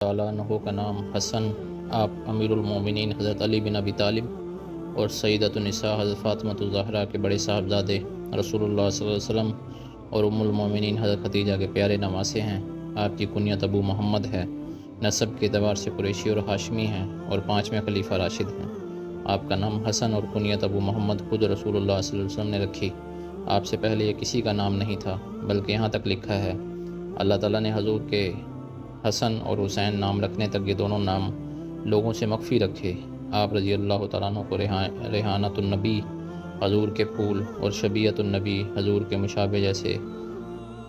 تعالیٰ عنہ کا نام حسن، آپ امیر المومنین حضرت علی بن ابی طالب اور سیدۃ النساء حضرت فاطمہ الزہرا کے بڑے صاحبزادے رسول اللہ صلی اللہ علیہ وسلم اور ام المومنین حضرت خدیجہ کے پیارے نواسے ہیں۔ آپ کی کنیت ابو محمد ہے، نسب کے اعتبار سے قریشی اور ہاشمی ہیں اور 5ویں خلیفہ راشد ہیں۔ آپ کا نام حسن اور کنیت ابو محمد خود رسول اللہ صلی اللہ علیہ وسلم نے رکھی۔ آپ سے پہلے یہ کسی کا نام نہیں تھا، بلکہ یہاں تک لکھا ہے اللہ تعالیٰ نے حضور کے حسن اور حسین نام رکھنے تک یہ دونوں نام لوگوں سے مخفی رکھے۔ آپ رضی اللہ تعالیٰ عنہ کو ریحانۃ النبی، حضور کے پھول، اور شبیہۃ النبی، حضور کے مشابہ جیسے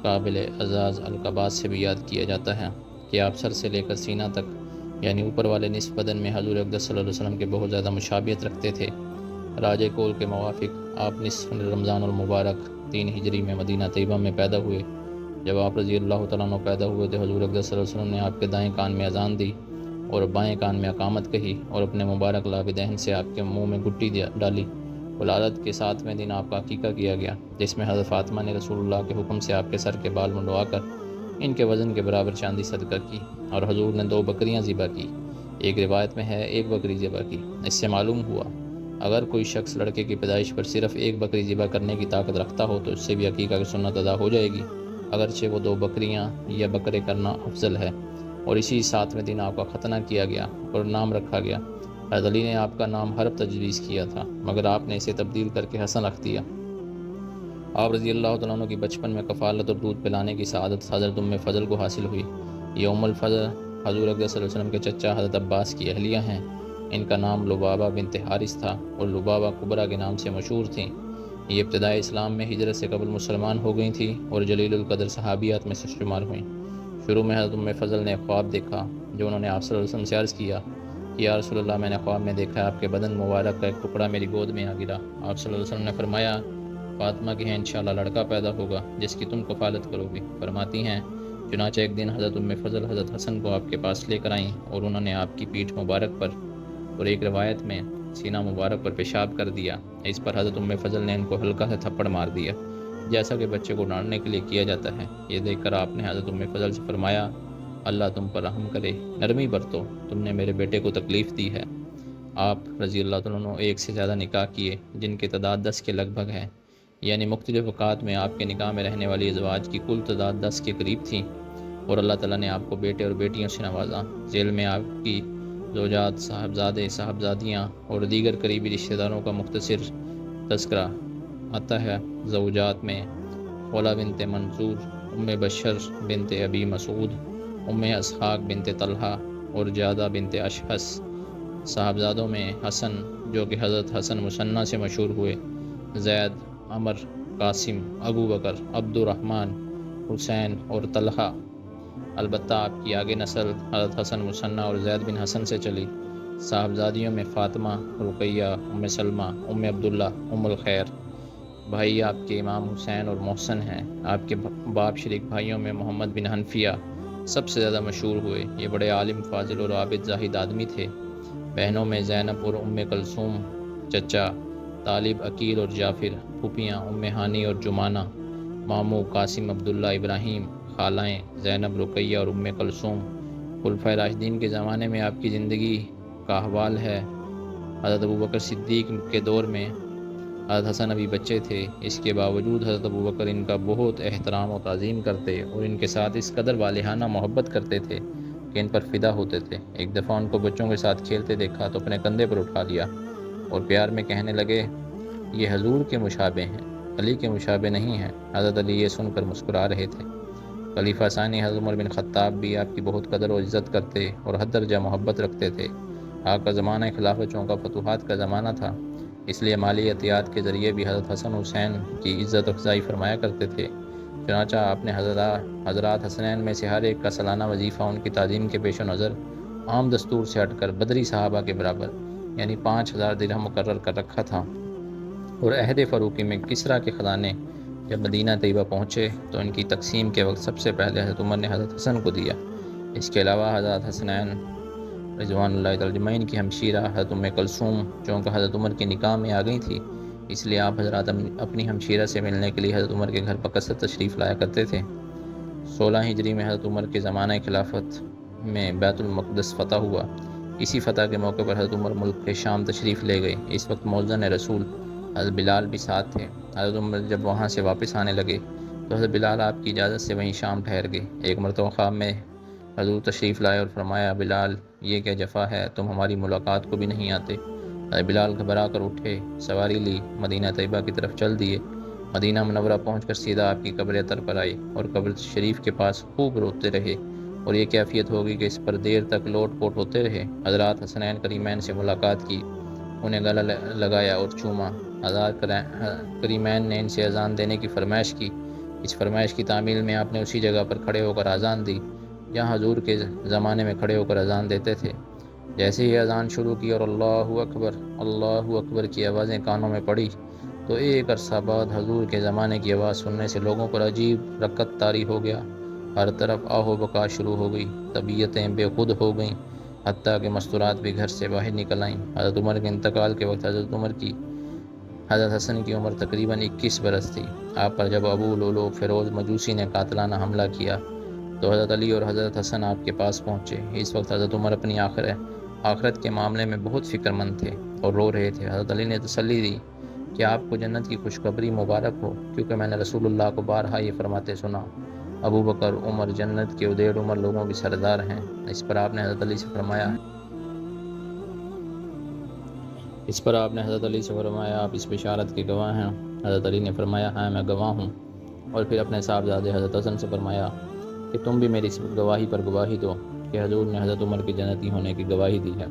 قابل اعزاز القابات سے بھی یاد کیا جاتا ہے کہ آپ سر سے لے کر سینہ تک یعنی اوپر والے نصف بدن میں حضور اقدس صلی اللہ علیہ وسلم کے بہت زیادہ مشابہت رکھتے تھے۔ راج کول کے موافق آپ نصف رمضان المبارک 3 ہجری میں مدینہ طیبہ میں پیدا ہوئے۔ جب آپ رضی اللہ تعالیٰ عنہ پیدا ہوئے تو حضور اقدس صلی اللہ علیہ وسلم نے آپ کے دائیں کان میں اذان دی اور بائیں کان میں اقامت کہی اور اپنے مبارک لابدہن سے آپ کے منہ میں گٹی ڈالی۔ ولادت کے 7ویں دن آپ کا عقیقہ کیا گیا، جس میں حضرت فاطمہ نے رسول اللہ کے حکم سے آپ کے سر کے بال منڈوا کر ان کے وزن کے برابر چاندی صدقہ کی، اور حضور نے 2 بکریاں ذبح کی۔ ایک روایت میں ہے 1 بکری ذبح کی۔ اس سے معلوم ہوا اگر کوئی شخص لڑکے کی پیدائش پر صرف 1 بکری ذبح کرنے کی طاقت رکھتا ہو تو اس سے بھی عقیقہ کی سنت ادا ہو جائے گی، اگرچہ وہ 2 بکریاں یا بکرے کرنا افضل ہے۔ اور اسی 7ویں دن آپ کا ختنہ کیا گیا اور نام رکھا گیا۔ حضرت علی نے آپ کا نام حرب تجویز کیا تھا، مگر آپ نے اسے تبدیل کر کے حسن رکھ دیا۔ آپ رضی اللہ تعالیٰ عنہ کی بچپن میں کفالت اور دودھ پلانے کی سعادت حضرت ام فضل کو حاصل ہوئی۔ یہ ام الفضل حضور اقدس صلی اللہ علیہ وسلم کے چچا حضرت عباس کی اہلیہ ہیں۔ ان کا نام لبابہ بنت حارث تھا اور لبابہ کبریٰ کے نام سے مشہور تھیں۔ یہ ابتدائی اسلام میں ہجرت سے قبل مسلمان ہو گئی تھیں اور جلیل القدر صحابیات میں سے شمار ہوئیں۔ شروع میں حضرت ام فضل نے خواب دیکھا جو انہوں نے آپ صلی اللہ علیہ وسلم سے عرض کیا کہ یا رسول اللہ، میں نے خواب میں دیکھا آپ کے بدن مبارک کا ایک ٹکڑا میری گود میں آ گرا۔ آپ صلی اللہ علیہ وسلم نے فرمایا فاطمہ کی ہے انشاءاللہ لڑکا پیدا ہوگا جس کی تم کفالت کرو گی۔ فرماتی ہیں چنانچہ ایک دن حضرت ام فضل حضرت حسن کو آپ کے پاس لے کر آئیں اور انہوں نے آپ کی پیٹھ مبارک پر اور ایک روایت میں سینہ مبارک پر پیشاب کر دیا۔ اس پر حضرت ام فضل نے ان کو ہلکا سے تھپڑ مار دیا، جیسا کہ بچے کو ڈانٹنے کے لیے کیا جاتا ہے۔ یہ دیکھ کر آپ نے حضرت ام فضل سے فرمایا اللہ تم پر رحم کرے، نرمی برتو، تم نے میرے بیٹے کو تکلیف دی ہے۔ آپ رضی اللہ تعالیٰ عنہ 1 سے زیادہ نکاح کیے جن کی تعداد 10 کے لگ بھگ ہے، یعنی مختلف اوقات میں آپ کے نکاح میں رہنے والی ازواج کی کل تعداد 10 کے قریب تھی، اور اللہ تعالیٰ نے آپ کو بیٹے اور بیٹیوں سے نوازا۔ ذیل میں آپ کی زوجات، صاحبزادے، صاحبزادیاں اور دیگر قریبی رشتہ داروں کا مختصر تذکرہ آتا ہے۔ زوجات میں خولہ بنت منصور، ام بشر بنت ابی مسعود، ام اسحاق بنت طلحہ اور جادہ بنت اشحس۔ صاحبزادوں میں حسن جو کہ حضرت حسن مثنیٰ سے مشہور ہوئے، زید، عمر، قاسم، ابو بکر، عبد الرحمن، حسین اور طلحہ۔ البتہ آپ کی آگے نسل حضرت حسن مثنیٰ اور زید بن حسن سے چلی۔ صاحبزادیوں میں فاطمہ، رقیہ، ام سلمہ، ام عبداللہ، ام الخیر۔ بھائی آپ کے امام حسین اور محسن ہیں۔ آپ کے باپ شریک بھائیوں میں محمد بن حنفیہ سب سے زیادہ مشہور ہوئے۔ یہ بڑے عالم، فاضل اور عابد زاہد آدمی تھے۔ بہنوں میں زینب اور ام کلثوم، چچا طالب، عقیل اور جعفر، پھوپھیاں ام ہانی اور جمانہ، ماموں قاسم، عبداللہ، ابراہیم، خالائیں زینب، رقیہ اور ام کلثوم۔ خلفائے راشدین کے زمانے میں آپ کی زندگی کا احوال ہے۔ حضرت ابوبکر صدیق کے دور میں حضرت حسن ابھی بچے تھے، اس کے باوجود حضرت ابوبکر ان کا بہت احترام و تعظیم کرتے اور ان کے ساتھ اس قدر والہانہ محبت کرتے تھے کہ ان پر فدا ہوتے تھے۔ ایک دفعہ ان کو بچوں کے ساتھ کھیلتے دیکھا تو اپنے کندھے پر اٹھا لیا اور پیار میں کہنے لگے یہ حضور کے مشابہ ہیں، علی کے مشابہ نہیں ہیں۔ حضرت علی یہ سن کر مسکرا رہے تھے۔ خلیفہ ثانی حضرت عمر بن خطاب بھی آپ کی بہت قدر و عزت کرتے اور حد درجہ محبت رکھتے تھے۔ آپ کا زمانہ خلافت چونکہ فتوحات کا زمانہ تھا، اس لیے مالی عطیات کے ذریعے بھی حضرت حسن حسین کی عزت افزائی فرمایا کرتے تھے۔ چنانچہ آپ نے حضرات حسنین میں سے ہر ایک کا سالانہ وظیفہ ان کی تعظیم کے پیش و نظر عام دستور سے ہٹ کر بدری صحابہ کے برابر یعنی 5000 درہم مقرر کر رکھا تھا۔ اور عہد فاروقی میں کسریٰ کے خزانے جب مدینہ طیبہ پہنچے تو ان کی تقسیم کے وقت سب سے پہلے حضرت عمر نے حضرت حسن کو دیا۔ اس کے علاوہ حضرت حسنین رضوان اللہ تعالیٰ اجمعین کی ہمشیرہ حضرت ام کلثوم چونکہ حضرت عمر کے نکاح میں آ گئی تھی، اس لیے آپ حضرات اپنی ہمشیرہ سے ملنے کے لیے حضرت عمر کے گھر بکثرت تشریف لایا کرتے تھے۔ 16 ہجری میں حضرت عمر کے زمانہ خلافت میں بیت المقدس فتح ہوا۔ اسی فتح کے موقع پر حضرت عمر ملک کے شام تشریف لے گئے۔ اس وقت مؤذن رسول حضرت بلال بھی ساتھ تھے۔ حضرت عمر جب وہاں سے واپس آنے لگے تو حضرت بلال آپ کی اجازت سے وہیں شام ٹھہر گئے۔ ایک مرتبہ خواب میں حضور تشریف لائے اور فرمایا، بلال یہ کیا جفا ہے، تم ہماری ملاقات کو بھی نہیں آتے۔ حضرت بلال گھبرا کر اٹھے، سواری لی، مدینہ طیبہ کی طرف چل دیے۔ مدینہ منورہ پہنچ کر سیدھا آپ کی قبر اطہر پر آئے اور قبر شریف کے پاس خوب روتے رہے، اور یہ کیفیت ہوگی کہ اس پر دیر تک لوٹ پوٹ ہوتے رہے۔ حضرات حسنین کریمین سے ملاقات کی، انہیں گلا لگایا اور چوما۔ حضرات کریمین نے ان سے اذان دینے کی فرمائش کی۔ اس فرمائش کی تعمیل میں آپ نے اسی جگہ پر کھڑے ہو کر اذان دی جہاں حضور کے زمانے میں کھڑے ہو کر اذان دیتے تھے۔ جیسے ہی اذان شروع کی اور اللہ اکبر کی آوازیں کانوں میں پڑی تو ایک عرصہ بعد حضور کے زمانے کی آواز سننے سے لوگوں پر عجیب رکت طاری ہو گیا۔ ہر طرف آہ و بکا شروع ہو گئی، طبیعتیں بے خود ہو گئیں، حتیٰ کہ مستورات بھی گھر سے باہر نکل آئیں۔ حضرت عمر کے انتقال کے وقت حضرت حسن کی عمر تقریباً 21 برس تھی۔ آپ پر جب ابو لولو فیروز مجوسی نے قاتلانہ حملہ کیا تو حضرت علی اور حضرت حسن آپ کے پاس پہنچے۔ اس وقت حضرت عمر اپنی آخرت کے معاملے میں بہت فکر مند تھے اور رو رہے تھے۔ حضرت علی نے تسلی دی کہ آپ کو جنت کی خوشخبری مبارک ہو، کیونکہ میں نے رسول اللہ کو بارہا یہ فرماتے سنا، ابو بکر عمر جنت کے ادیڑ عمر لوگوں کے سردار ہیں۔ اس پر آپ نے حضرت علی سے فرمایا آپ اس بشارت کے گواہ ہیں؟ حضرت علی نے فرمایا ہاں میں گواہ ہوں۔ اور پھر اپنے صاحبزادے حضرت حسن سے فرمایا کہ تم بھی میری گواہی پر گواہی دو کہ حضور نے حضرت عمر کے جنتی ہونے کی گواہی دی ہے۔